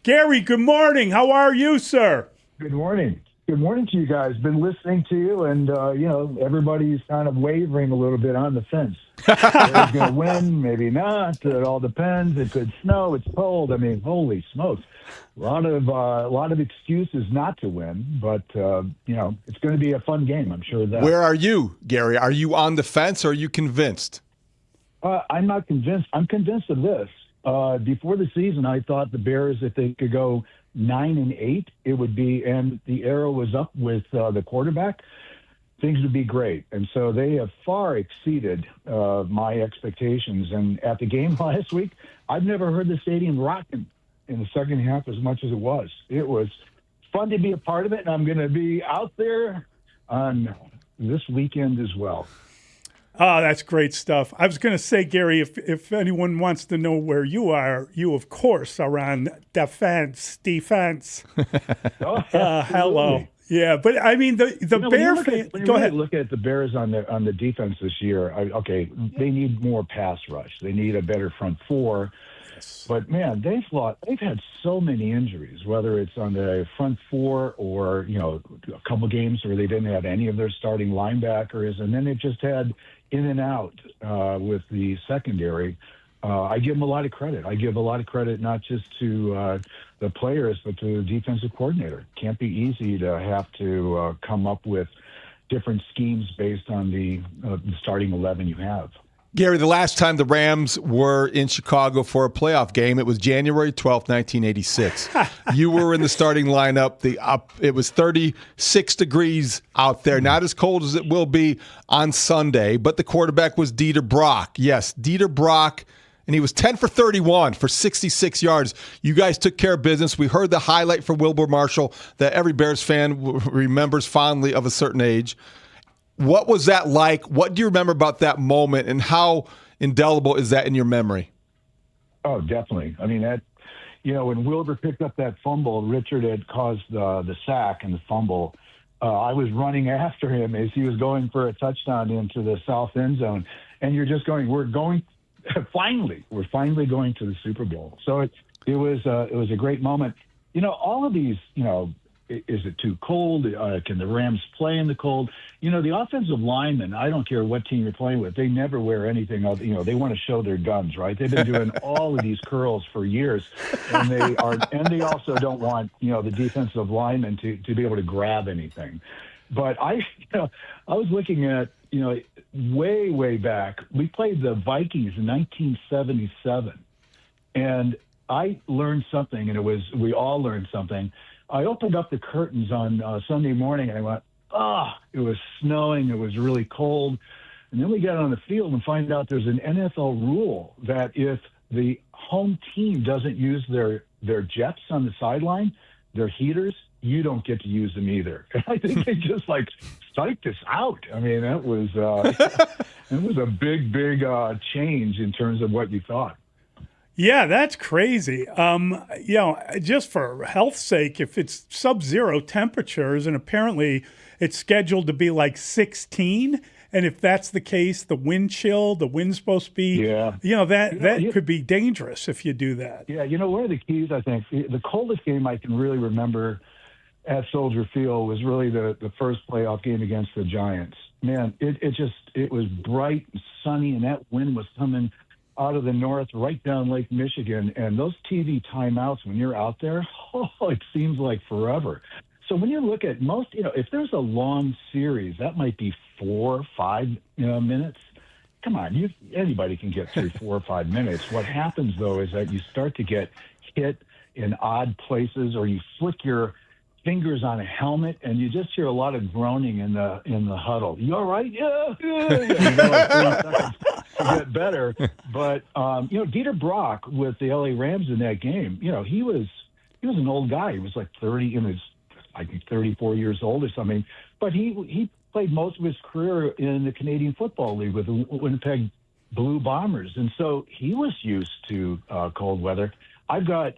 Gary, good morning. How are you, sir? Good morning. Good morning to you guys. Been listening to you, and everybody's kind of wavering a little bit on the fence. Bears going to win, maybe not. It all depends. It could snow. It's cold. I mean, holy smokes! A lot of excuses not to win, but it's going to be a fun game. I'm sure of that. Where are you, Gary? Are you on the fence or are you convinced? I'm not convinced. I'm convinced of this. Before the season, I thought the Bears, if they could go 9-8, it would be, and the arrow was up with the quarterback, things would be great. And so they have far exceeded my expectations. And at the game last week, I've never heard the stadium rocking in the second half as much as it was. It was fun to be a part of it, and I'm going to be out there on this weekend as well. Oh, that's great stuff. I was going to say, Gary, if anyone wants to know where you are, you, of course, are on defense. Oh, hello. Yeah, but I mean, the Bear fan. Go ahead. Look at the Bears on the defense this year. They need more pass rush. They need a better front four. Yes. But man, they've had so many injuries, whether it's on the front four or a couple games where they didn't have any of their starting linebackers, and then they just had in and out with the secondary. I give them a lot of credit. I give a lot of credit not just to the players, but to the defensive coordinator. Can't be easy to have to come up with different schemes based on the starting 11 you have. Gary, the last time the Rams were in Chicago for a playoff game, it was January 12th, 1986. You were in the starting lineup. It was 36 degrees out there, not as cold as it will be on Sunday, but the quarterback was Dieter Brock. Yes, Dieter Brock, and he was 10 for 31 for 66 yards. You guys took care of business. We heard the highlight for Wilbur Marshall that every Bears fan remembers fondly of a certain age. What was that like? What do you remember about that moment, and how indelible is that in your memory? Oh, definitely. I mean, when Wilbur picked up that fumble, Richard had caused the sack and the fumble. I was running after him as he was going for a touchdown into the south end zone, and you're just going, we're finally going to the Super Bowl. So it was a great moment. All of these, is it too cold? Can the Rams play in the cold? The offensive linemen, I don't care what team you're playing with, they never wear anything other, they want to show their guns, right? They've been doing all of these curls for years, and they also don't want, the defensive linemen to be able to grab anything. But I was looking at, way back, we played the Vikings in 1977, and I learned something, and we all learned something. I opened up the curtains on Sunday morning, and I went, it was snowing. It was really cold. And then we got on the field and find out there's an NFL rule that if the home team doesn't use their jets on the sideline, their heaters, you don't get to use them either. And I think they just psyched us out. I mean, it was a big change in terms of what you thought. Yeah, that's crazy. Just for health's sake, if it's sub-zero temperatures and apparently it's scheduled to be like 16, and if that's the case, the wind's supposed to be, that could be dangerous if you do that. Yeah, one of the keys, I think, the coldest game I can really remember at Soldier Field was really the first playoff game against the Giants. Man, it was bright and sunny, and that wind was coming out of the north right down Lake Michigan. And those TV timeouts when you're out there, it seems like forever. So when you look at most, if there's a long series, that might be 4 or 5 minutes. Come on, anybody can get through 4 or 5 minutes. What happens, though, is that you start to get hit in odd places, or you flick your fingers on a helmet, and you just hear a lot of groaning in the huddle. You all right? Yeah. 30 seconds to get better. But Dieter Brock with the LA Rams in that game, he was an old guy. He was like 30, I think 34 years old or something. But he played most of his career in the Canadian Football League with the Winnipeg Blue Bombers, and so he was used to cold weather. I've got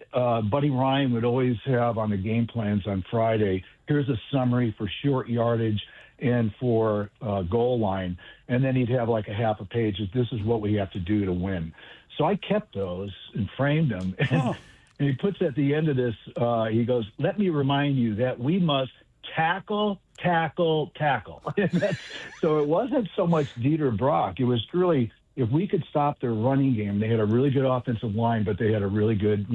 Buddy Ryan would always have on the game plans on Friday, here's a summary for short yardage and for goal line. And then he'd have like a half a page of this is what we have to do to win. So I kept those and framed them. And he puts at the end of this, he goes, "Let me remind you that we must tackle, tackle, tackle." So it wasn't so much Dieter Brock. It was really, if we could stop their running game, they had a really good offensive line, but they had a really good,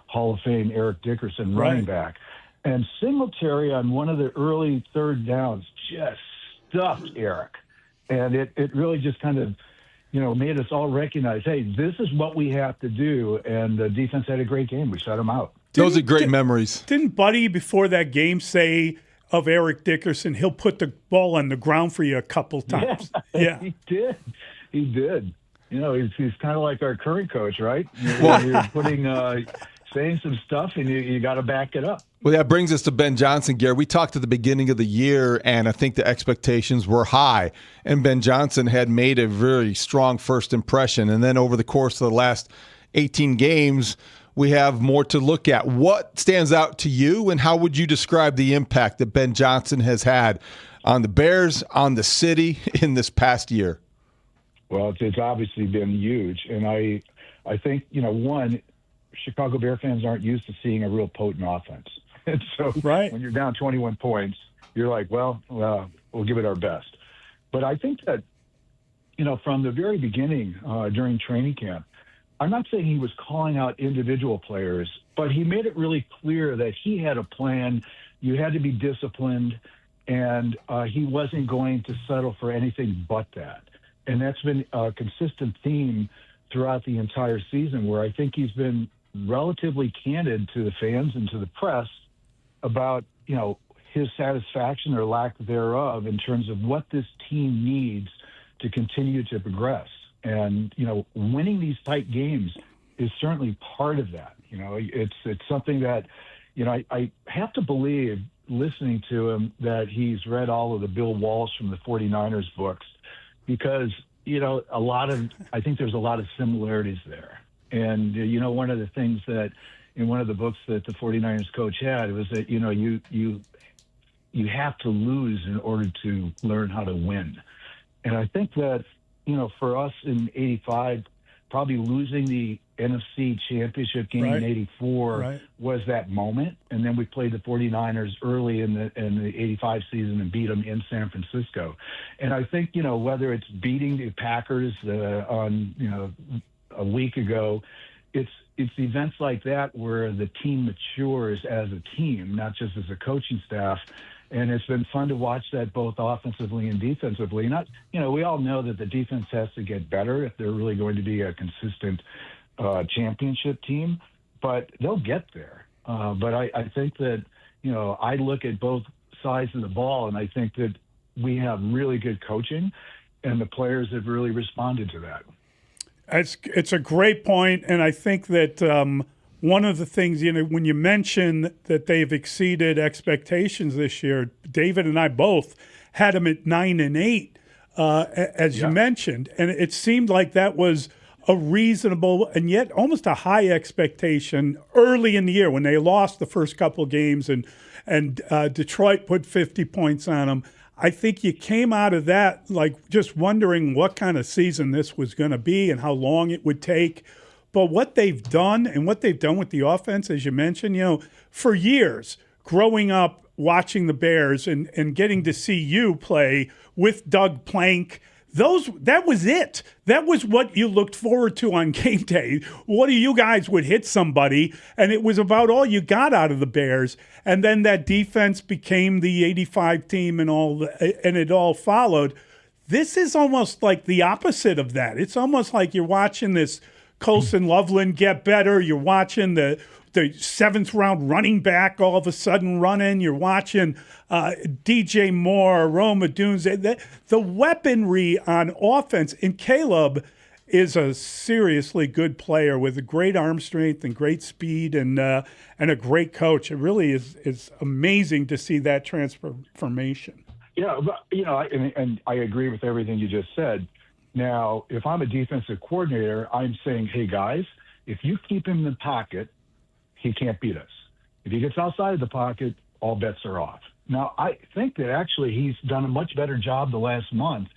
Hall of Fame Eric Dickerson running back. And Singletary on one of the early third downs just stuffed Eric. And it really just kind of, made us all recognize, hey, this is what we have to do. And the defense had a great game. We shut them out. Those are great memories. Didn't Buddy, before that game, say of Eric Dickerson, he'll put the ball on the ground for you a couple times? Yeah. He did. He's kind of like our current coach, right? You're putting, saying some stuff, and you got to back it up. Well, that brings us to Ben Johnson, Gary. We talked at the beginning of the year, and I think the expectations were high. And Ben Johnson had made a very strong first impression. And then over the course of the last 18 games, we have more to look at. What stands out to you, and how would you describe the impact that Ben Johnson has had on the Bears, on the city in this past year? Well, it's obviously been huge. And I think, one, Chicago Bear fans aren't used to seeing a real potent offense. And so when you're down 21 points, you're like, well, we'll give it our best. But I think that, from the very beginning during training camp, I'm not saying he was calling out individual players, but he made it really clear that he had a plan. You had to be disciplined, and he wasn't going to settle for anything but that. And that's been a consistent theme throughout the entire season, where I think he's been relatively candid to the fans and to the press about, his satisfaction or lack thereof in terms of what this team needs to continue to progress. And, winning these tight games is certainly part of that. It's something that, I have to believe, listening to him, that he's read all of the Bill Walsh from the 49ers books, because, I think there's a lot of similarities there. And, one of the things that in one of the books that the 49ers coach had was that, you have to lose in order to learn how to win. And I think that, for us in 85, probably losing the NFC championship game in 84 was that moment. And then we played the 49ers early in the 85 season and beat them in San Francisco. And I think, whether it's beating the Packers on, a week ago, it's events like that where the team matures as a team, not just as a coaching staff. And it's been fun to watch that both offensively and defensively. We all know that the defense has to get better if they're really going to be a consistent championship team, but they'll get there. But I think that, I look at both sides of the ball, and I think that we have really good coaching, and the players have really responded to that. It's a great point, and I think that one of the things, when you mention that they've exceeded expectations this year, David and I both had them at 9-8, as you mentioned, and it seemed like that was a reasonable and yet almost a high expectation early in the year when they lost the first couple games and Detroit put 50 points on them. I think you came out of that like just wondering what kind of season this was going to be and how long it would take. But what they've done and what they've done with the offense, as you mentioned, for years, growing up watching the Bears and getting to see you play with Doug Plank, that was it. That was what you looked forward to on game day. One of you guys would hit somebody, and it was about all you got out of the Bears. And then that defense became the 85 team and it all followed. This is almost like the opposite of that. It's almost like you're watching this Colson Loveland get better. You're watching the seventh round running back all of a sudden running. You're watching DJ Moore, Rome Odunze. The weaponry on offense, and Caleb is a seriously good player with a great arm strength and great speed and a great coach. It really is amazing to see that transformation. Yeah, but, and I agree with everything you just said. Now, if I'm a defensive coordinator, I'm saying, hey, guys, if you keep him in the pocket, he can't beat us. If he gets outside of the pocket, all bets are off. Now, I think that actually he's done a much better job the last month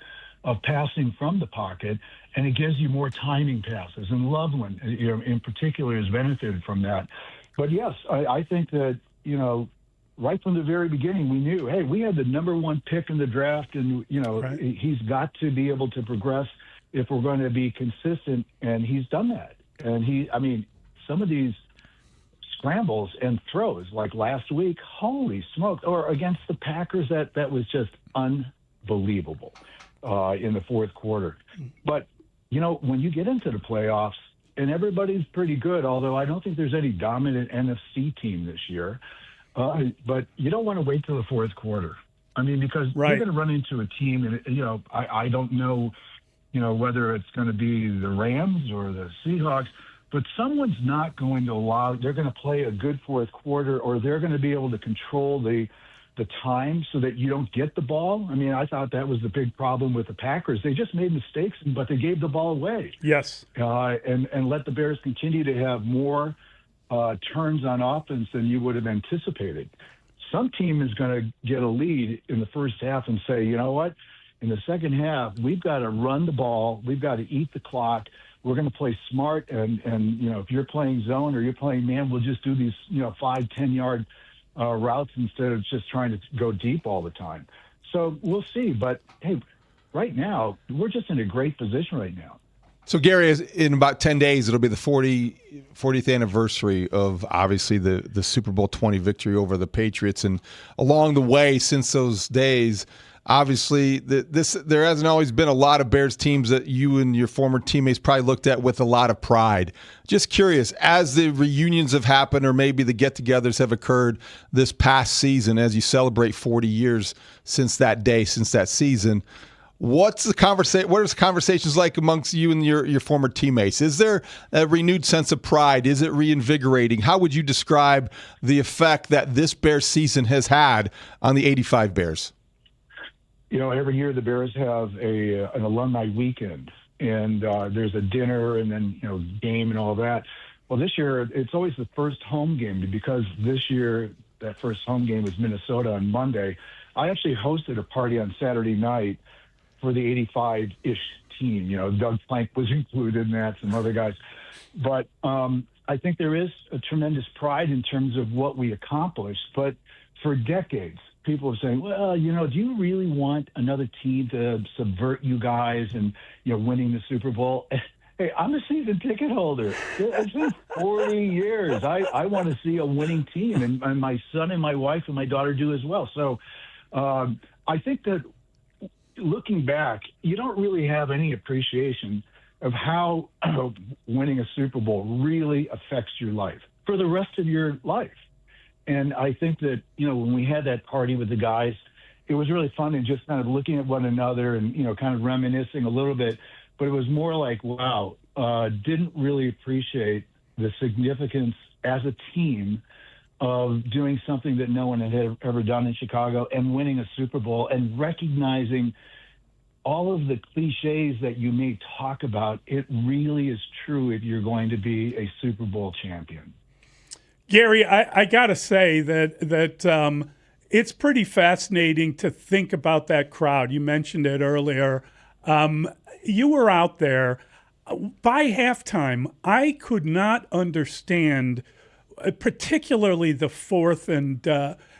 of passing from the pocket, and it gives you more timing passes. And Loveland, in particular, has benefited from that. But yes, I think that, right from the very beginning, we knew, hey, we had the number one pick in the draft, and, Right. he's got to be able to progress if we're going to be consistent, and he's done that. And some of these scrambles and throws, like last week, holy smokes, or against the Packers, that was just unbelievable in the fourth quarter. But, when you get into the playoffs, and everybody's pretty good, although I don't think there's any dominant NFC team this year. But you don't want to wait till the fourth quarter. Because Right. you're going to run into a team, and, I don't know, whether it's going to be the Rams or the Seahawks, but someone's not going to they're going to play a good fourth quarter, or they're going to be able to control the time so that you don't get the ball. I thought that was the big problem with the Packers. They just made mistakes, but they gave the ball away. Yes. And let the Bears continue to have more turns on offense than you would have anticipated. Some team is going to get a lead in the first half and say, you know what? In the second half, we've got to run the ball. We've got to eat the clock. We're going to play smart. And if you're playing zone or you're playing man, we'll just do these, 5-10-yard routes instead of just trying to go deep all the time. So we'll see. But, hey, right now, we're just in a great position right now. So, Gary, in about 10 days, it'll be the 40th anniversary of, obviously, the Super Bowl 20 victory over the Patriots. And along the way, since those days, obviously, there hasn't always been a lot of Bears teams that you and your former teammates probably looked at with a lot of pride. Just curious, as the reunions have happened or maybe the get-togethers have occurred this past season, as you celebrate 40 years since that day, since that season, what are the conversations like amongst you and your former teammates? Is there a renewed sense of pride? Is it reinvigorating? How would you describe the effect that this Bears season has had on the 85 Bears? Every year the Bears have an alumni weekend, and there's a dinner and then, game and all that. Well, this year it's always the first home game, because this year that first home game was Minnesota on Monday. I actually hosted a party on Saturday night for the 85-ish team. Doug Plank was included in that, some other guys. But I think there is a tremendous pride in terms of what we accomplished. But for decades, people are saying, well, do you really want another team to subvert you guys and, winning the Super Bowl? Hey, I'm a season ticket holder. It's been 40 years. I want to see a winning team, and my son and my wife and my daughter do as well. So I think that looking back, you don't really have any appreciation of how winning a Super Bowl really affects your life for the rest of your life. And I think that, when we had that party with the guys, it was really fun and just kind of looking at one another and, kind of reminiscing a little bit. But it was more like, wow, didn't really appreciate the significance as a team of doing something that no one had ever done in Chicago and winning a Super Bowl and recognizing all of the cliches that you may talk about. It really is true if you're going to be a Super Bowl champion. Gary, I got to say that it's pretty fascinating to think about that crowd. You mentioned it earlier. You were out there. By halftime, I could not understand, particularly the 4th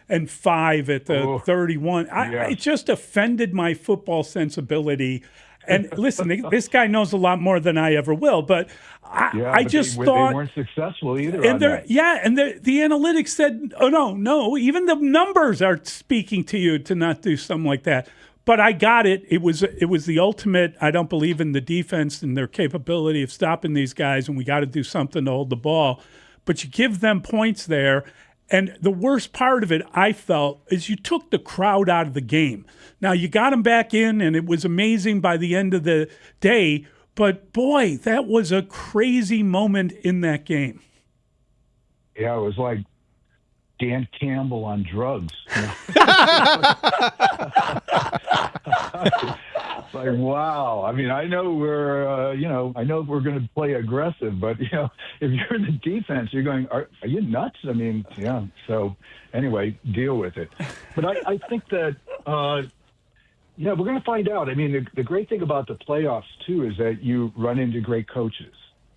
and 5 at the 31. It just offended my football sensibility. And listen, this guy knows a lot more than I ever will, but I just thought they weren't successful either. And the analytics said, oh no, even the numbers are speaking to you to not do something like that. But I got it. It was the ultimate. I don't believe in the defense and their capability of stopping these guys, and we got to do something to hold the ball. But you give them points there. And the worst part of it, I felt, is you took the crowd out of the game. Now, you got them back in, and it was amazing by the end of the day. But, boy, that was a crazy moment in that game. Yeah, it was like Dan Campbell on drugs. It's like, wow. I know we're going to play aggressive, but if you're in the defense, you're going, are you nuts? Yeah. So anyway, deal with it. But I think that, we're going to find out. The great thing about the playoffs too is that you run into great coaches,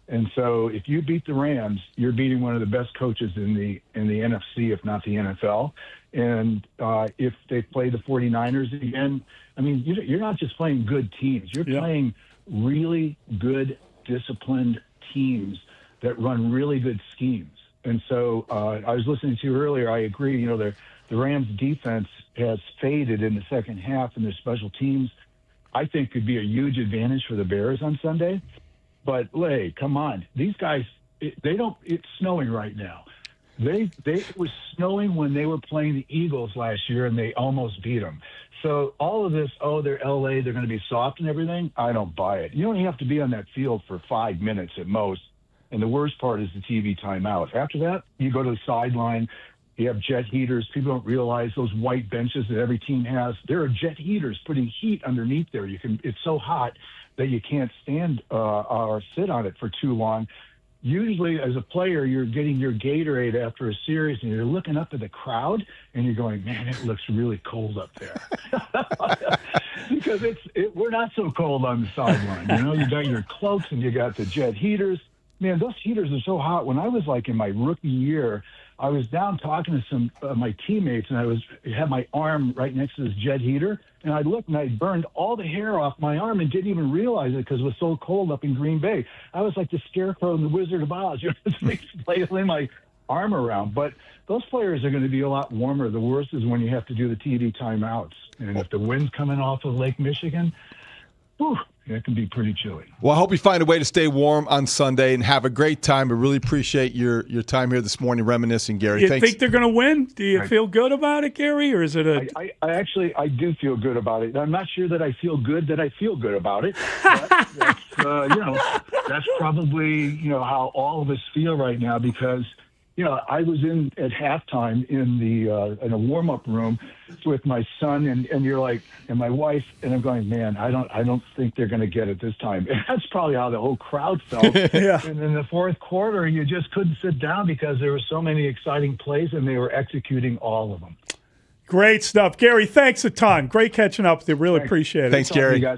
And so if you beat the Rams, you're beating one of the best coaches in the NFC, if not the NFL. And if they play the 49ers again, I mean, you're not just playing good teams. You're playing really good, disciplined teams that run really good schemes. And so I was listening to you earlier. I agree. The Rams defense has faded in the second half, and their special teams, I think, could be a huge advantage for the Bears on Sunday. But, hey, come on. These guys, it's snowing right now. It was snowing when they were playing the Eagles last year, and they almost beat them. So all of this, they're L.A., they're going to be soft and everything, I don't buy it. You only have to be on that field for 5 minutes at most, and the worst part is the TV timeout. After that, you go to the sideline. You have jet heaters. People don't realize those white benches that every team has. There are jet heaters putting heat underneath there. It's so hot that you can't stand or sit on it for too long. Usually, as a player, you're getting your Gatorade after a series, and you're looking up at the crowd, and you're going, man, it looks really cold up there. Because we're not so cold on the sideline. You got your cloaks, and you got the jet heaters. Man, those heaters are so hot. When I was in my rookie year, I was down talking to some of my teammates, and I had my arm right next to this jet heater, and I looked, and I burned all the hair off my arm and didn't even realize it because it was so cold up in Green Bay. I was like the Scarecrow in the Wizard of Oz, flailing my arm around. But those players are going to be a lot warmer. The worst is when you have to do the TV timeouts. And if the wind's coming off of Lake Michigan, it can be pretty chilly. Well, I hope you find a way to stay warm on Sunday and have a great time. I really appreciate your time here this morning reminiscing, Gary. You think they're going to win? Do you feel good about it, Gary, or is it I do feel good about it. I'm not sure that I feel good about it. But that's probably how all of us feel right now because I was at halftime in a warm-up room with my son and my wife, and I'm going, man, I don't think they're going to get it this time. And that's probably how the whole crowd felt. Yeah. And in the fourth quarter, you just couldn't sit down because there were so many exciting plays, and they were executing all of them. Great stuff. Gary, thanks a ton. Great catching up with you. Really appreciate it. Thanks, Gary. Guys.